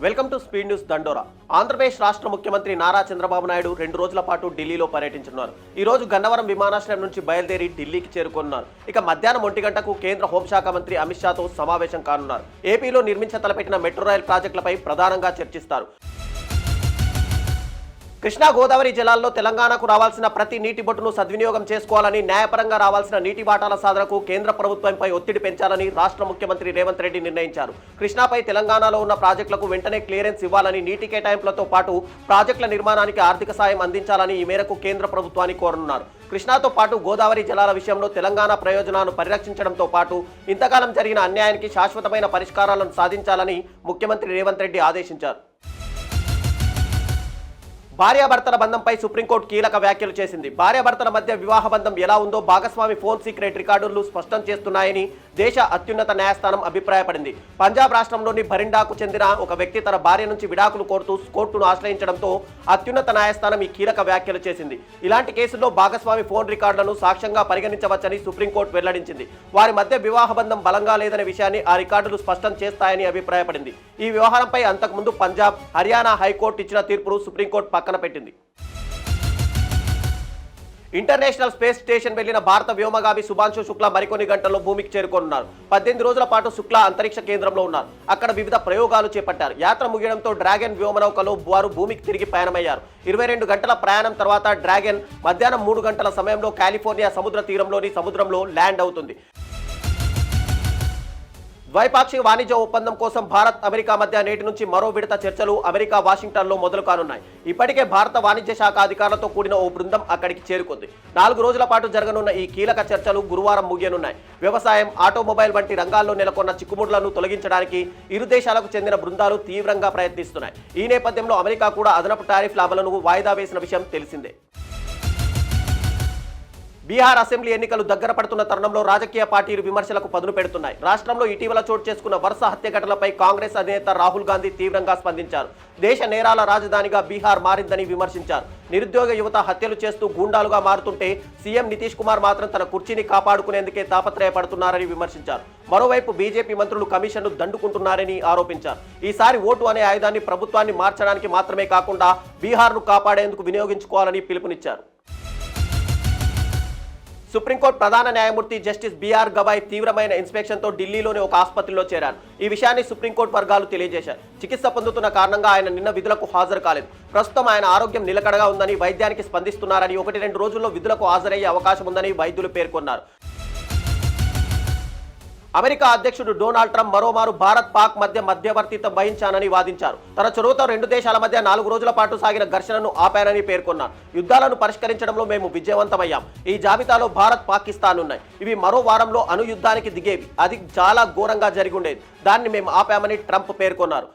Welcome to speed news దండోరా. ఆంధ్రప్రదేశ్ రాష్ట్ర ముఖ్యమంత్రి నారా చంద్రబాబు నాయుడు 2 రోజుల పాటు ఢిల్లీలో పర్యటించనున్నారు. ఈ రోజు గన్నవరం విమానాశ్రయం నుంచి బయలుదేరి ఢిల్లీకి చేరుకున్నారు. ఇక మధ్యాహ్నం 1 గంటకు కేంద్ర హోంశాఖ మంత్రి అమిత్ షాతో సమావేశం కానున్నారు. ఏపీలో నిర్మించ తలపెట్టిన మెట్రో రైల్ ప్రాజెక్టులపై ప్రధానంగా చర్చిస్తారు. కృష్ణా గోదావరి జలాల్లో తెలంగాణకు రావాల్సిన ప్రతి నీటి బొట్టును సద్వినియోగం చేసుకోవాలని, న్యాయపరంగా రావాల్సిన నీటి వాటాల సాధనకు కేంద్ర ప్రభుత్వంపై ఒత్తిడి పెంచాలని రాష్ట్ర ముఖ్యమంత్రి రేవంత్ రెడ్డి నిర్ణయించారు. కృష్ణాపై తెలంగాణలో ఉన్న ప్రాజెక్టులకు వెంటనే క్లియరెన్స్ ఇవ్వాలని, నీటి కేటాయింపులతో పాటు ప్రాజెక్టుల నిర్మాణానికి ఆర్థిక సాయం అందించాలని ఈ మేరకు కేంద్ర ప్రభుత్వాన్ని కోరనున్నారు. కృష్ణాతో పాటు గోదావరి జలాల విషయంలో తెలంగాణ ప్రయోజనాలను పరిరక్షించడంతో పాటు ఇంతకాలం జరిగిన అన్యాయానికి శాశ్వతమైన పరిష్కారాలను సాధించాలని ముఖ్యమంత్రి రేవంత్ రెడ్డి ఆదేశించారు. భార్యాభర్తల బంధంపై సుప్రీంకోర్టు కీలక వ్యాఖ్యలు చేసింది. భార్యాభర్తల మధ్య వివాహ బంధం ఎలా ఉందో భాగస్వామి ఫోన్ సీక్రెట్ రికార్డులు స్పష్టం చేస్తున్నాయని దేశ అత్యున్నత న్యాయస్థానం అభిప్రాయపడింది. పంజాబ్ రాష్ట్రంలోని భరిండాకు చెందిన ఒక వ్యక్తి తన భార్య నుంచి విడాకులు కోరుతూ కోర్టును ఆశ్రయించడంతో అత్యున్నత న్యాయస్థానం ఈ కీలక వ్యాఖ్యలు చేసింది. ఇలాంటి కేసుల్లో భాగస్వామి ఫోన్ రికార్డులను సాక్ష్యంగా పరిగణించవచ్చని సుప్రీంకోర్టు వెల్లడించింది. వారి మధ్య వివాహ బంధం బలంగా లేదనే విషయాన్ని ఆ రికార్డులు స్పష్టం చేస్తాయని అభిప్రాయపడింది. ఈ వ్యవహారంపై అంతకుముందు పంజాబ్, హర్యానా హైకోర్టు ఇచ్చిన తీర్పును సుప్రీంకోర్టు పక్కన పెట్టింది. ఇంటర్నేషనల్ స్పేస్ స్టేషన్ వెళ్లిన భారత వ్యోమగామి శుభాంశు శుక్లా మరికొన్ని గంటల్లో భూమికి చేరుకోనున్నారు. 18 రోజుల పాటు శుక్లా అంతరిక్ష కేంద్రంలో ఉన్నారు. అక్కడ వివిధ ప్రయోగాలు చేపట్టారు. యాత్ర ముగియడంతో డ్రాగన్ వ్యోమనౌకలో వారు భూమికి తిరిగి పయనమయ్యారు. 22 గంటల ప్రయాణం తర్వాత డ్రాగన్ మధ్యాహ్నం 3 గంటల సమయంలో కాలిఫోర్నియా సముద్ర తీరంలోని సముద్రంలో ల్యాండ్ అవుతుంది. ద్వైపాక్షిక వాణిజ్య ఒప్పందం కోసం భారత్, అమెరికా మధ్య నేటి నుంచి మరో విడత చర్చలు అమెరికా వాషింగ్టన్లో మొదలు కానున్నాయి. ఇప్పటికే భారత వాణిజ్య శాఖ అధికారులతో కూడిన ఓ బృందం అక్కడికి చేరుకుంది. 4 రోజుల పాటు జరగనున్న ఈ కీలక చర్చలు గురువారం ముగియనున్నాయి. వ్యవసాయం, ఆటోమొబైల్ వంటి రంగాల్లో నెలకొన్న చిక్కుముడులను తొలగించడానికి ఇరు దేశాలకు చెందిన బృందాలు తీవ్రంగా ప్రయత్నిస్తున్నాయి. ఈ నేపథ్యంలో అమెరికా కూడా అదనపు టారిఫ్ల అమలును వాయిదా వేసిన విషయం తెలిసిందే. బీహార్ అసెంబ్లీ ఎన్నికలు దగ్గర పడుతున్న తరుణంలో రాజకీయ పార్టీలు విమర్శలకు పదును పెడుతున్నాయి. రాష్ట్రంలో ఇటీవల చోటు చేసుకున్న వరుస హత్య ఘటనలపై కాంగ్రెస్ అధినేత రాహుల్ గాంధీ తీవ్రంగా స్పందించారు. దేశ నేరాల రాజధానిగా బీహార్ మారిందని విమర్శించారు. నిరుద్యోగ యువత హత్యలు చేస్తూ గూండాలుగా మారుతుంటే సీఎం నితీష్ కుమార్ మాత్రం తన కుర్చీని కాపాడుకునేందుకే తాపత్రయపడుతున్నారని విమర్శించారు. మరోవైపు బీజేపీ మంత్రులు కమిషన్ను దండుకుంటున్నారని ఆరోపించారు. ఈసారి ఓటు అనే ఆయుధాన్ని ప్రభుత్వాన్ని మార్చడానికి మాత్రమే కాకుండా బీహార్ను కాపాడేందుకు వినియోగించుకోవాలని పిలుపునిచ్చారు. సుప్రీంకోర్టు ప్రధాన న్యాయమూర్తి జస్టిస్ బిఆర్ గవాయ్ తీవ్రమైన ఇన్స్పెక్షన్తో ఢిల్లీలోని ఒక ఆసుపత్రిలో చేరారు. ఈ విషయాన్ని సుప్రీంకోర్టు వర్గాలు తెలియజేశారు. చికిత్స పొందుతున్న కారణంగా ఆయన నిన్న విధులకు హాజరు కాలేదు. ప్రస్తుతం ఆయన ఆరోగ్యం నిలకడగా ఉందని, వైద్యానికి స్పందిస్తున్నారని, 1-2 రోజుల్లో విధులకు హాజరయ్యే అవకాశం ఉందని వైద్యులు పేర్కొన్నారు. అమెరికా అధ్యక్షుడు డొనాల్డ్ ట్రంప్ మరోమారు భారత్, పాక్ మధ్య మధ్యవర్తిత్వం వహించానని వాదించారు. తన చొరవతో 2 దేశాల మధ్య 4 రోజుల పాటు సాగిన ఘర్షణను ఆపారని పేర్కొన్నారు. యుద్ధాలను పరిష్కరించడంలో మేము విజయవంతమయ్యాం. ఈ జాబితాలో భారత్, పాకిస్తాన్ ఉన్నాయి. ఇవి మరో వారంలో అణు యుద్ధానికి దిగేవి. అది చాలా ఘోరంగా జరిగి ఉండేది. దాన్ని మేము ఆపామని ట్రంప్ పేర్కొన్నారు.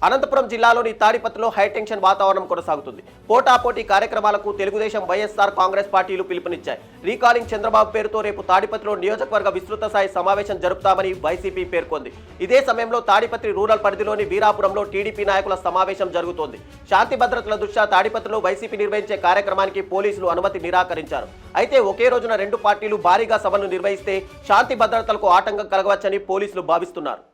అనంతపురం జిల్లాలోని తాడిపత్రిలో హైటెన్షన్ వాతావరణం కొనసాగుతుంది. పోటాపోటీ కార్యక్రమాలకు తెలుగుదేశం, వైఎస్ఆర్ కాంగ్రెస్ పార్టీలు పిలుపునిచ్చాయి. రీకాలింగ్ చంద్రబాబు పేరుతో రేపు తాడిపత్రిలో నియోజకవర్గ విస్తృత స్థాయి సమావేశం జరుపుతామని వైసీపీ పేర్కొంది. ఇదే సమయంలో తాడిపత్రి రూరల్ పరిధిలోని వీరాపురంలో టీడీపీ నాయకుల సమావేశం జరుగుతోంది. శాంతి భద్రతల దృష్ట్యా తాడిపత్రిలో వైసీపీ నిర్వహించే కార్యక్రమానికి పోలీసులు అనుమతి నిరాకరించారు. అయితే ఒకే రోజున 2 పార్టీలు భారీగా సభను నిర్వహిస్తే శాంతి భద్రతలకు ఆటంకం కలగవచ్చని పోలీసులు భావిస్తున్నారు.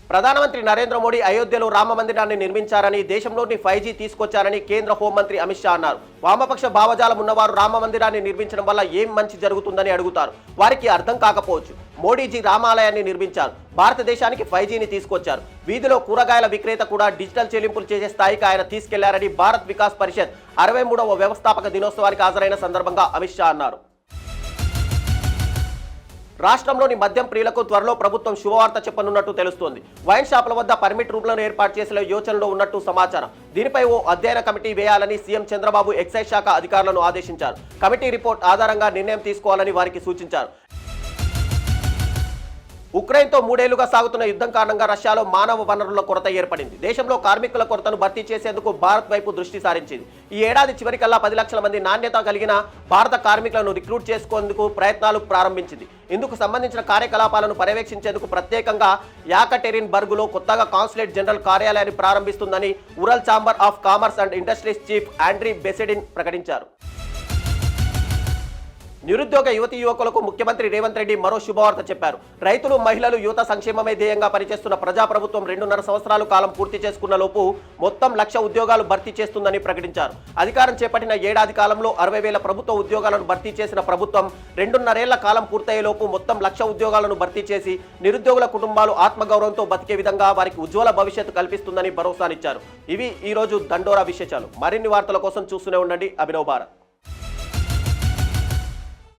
ప్రధానమంత్రి నరేంద్ర మోడీ అయోధ్యలో రామ మందిరాన్ని నిర్మించారని, దేశంలోని 5G తీసుకొచ్చారని కేంద్ర హోంమంత్రి అమిత్ షా అన్నారు. వామపక్ష భావజాలం ఉన్నవారు రామ మందిరాన్ని నిర్మించడం వల్ల ఏం మంచి జరుగుతుందని అడుగుతారు. వారికి అర్థం కాకపోవచ్చు. మోడీజీ రామాలయాన్ని నిర్మించారు. భారతదేశానికి 5Gని తీసుకొచ్చారు. వీధిలో కూరగాయల విక్రేత కూడా డిజిటల్ చెల్లింపులు చేసే స్థాయికి ఆయన తీసుకెళ్లారని భారత్ వికాస్ పరిషత్ 63వ వ్యవస్థాపక దినోత్సవానికి హాజరైన సందర్భంగా అమిత్ షా అన్నారు. రాష్ట్రంలోని మద్యం ప్రియులకు త్వరలో ప్రభుత్వం శుభవార్త చెప్పనున్నట్టు తెలుస్తోంది. వైన్ షాపుల వద్ద పర్మిట్ రూమ్లను ఏర్పాటు చేసే యోచనలో ఉన్నట్టు సమాచారం. దీనిపై ఓ అధ్యయన కమిటీ వేయాలని సీఎం చంద్రబాబు ఎక్సైజ్ శాఖ అధికారులను ఆదేశించారు. కమిటీ రిపోర్ట్ ఆధారంగా నిర్ణయం తీసుకోవాలని వారికి సూచించారు. ఉక్రెయిన్తో 3 ఏళ్లుగా సాగుతున్న యుద్ధం కారణంగా రష్యాలో మానవ వనరుల కొరత ఏర్పడింది. దేశంలో కార్మికుల కొరతను భర్తీ చేసేందుకు భారత్ వైపు దృష్టి సారించింది. ఈ ఏడాది చివరికల్లా 10 లక్షల మంది నాణ్యత కలిగిన భారత కార్మికులను రిక్రూట్ చేసుకునేందుకు ప్రయత్నాలు ప్రారంభించింది. ఇందుకు సంబంధించిన కార్యకలాపాలను పర్యవేక్షించేందుకు ప్రత్యేకంగా యాకటెరిన్బర్గ్లో కొత్తగా కాన్సులేట్ జనరల్ కార్యాలయాన్ని ప్రారంభిస్తుందని Ural chamber of commerce and industries chief Andrey Besedin ప్రకటించారు. నిరుద్యోగ యువతీ యువకులకు ముఖ్యమంత్రి రేవంత్ రెడ్డి మరో శుభవార్త చెప్పారు. రైతులు, మహిళలు, యువత సంక్షేమమే ధ్యేయంగా పనిచేస్తున్న ప్రజాప్రభుత్వం 2.5 సంవత్సరాలు కాలం పూర్తి చేసుకున్న లోపు మొత్తం 1,00,000 ఉద్యోగాలు భర్తీ చేస్తుందని ప్రకటించారు. అధికారం చేపట్టిన ఏడాది కాలంలో 60,000 ప్రభుత్వ ఉద్యోగాలను భర్తీ చేసిన ప్రభుత్వం 2.5 ఏళ్ల కాలం పూర్తయ్యేలోపు మొత్తం 1,00,000 ఉద్యోగాలను భర్తీ చేసి నిరుద్యోగుల కుటుంబాలు ఆత్మగౌరవంతో బతికే విధంగా వారికి ఉజ్వల భవిష్యత్తు కల్పిస్తుందని భరోసానిచ్చారు. ఇవి ఈ రోజు దండోరా విశేషాలు. మరిన్ని వార్తల కోసం చూస్తూనే ఉండండి అభినవ్ భారత్.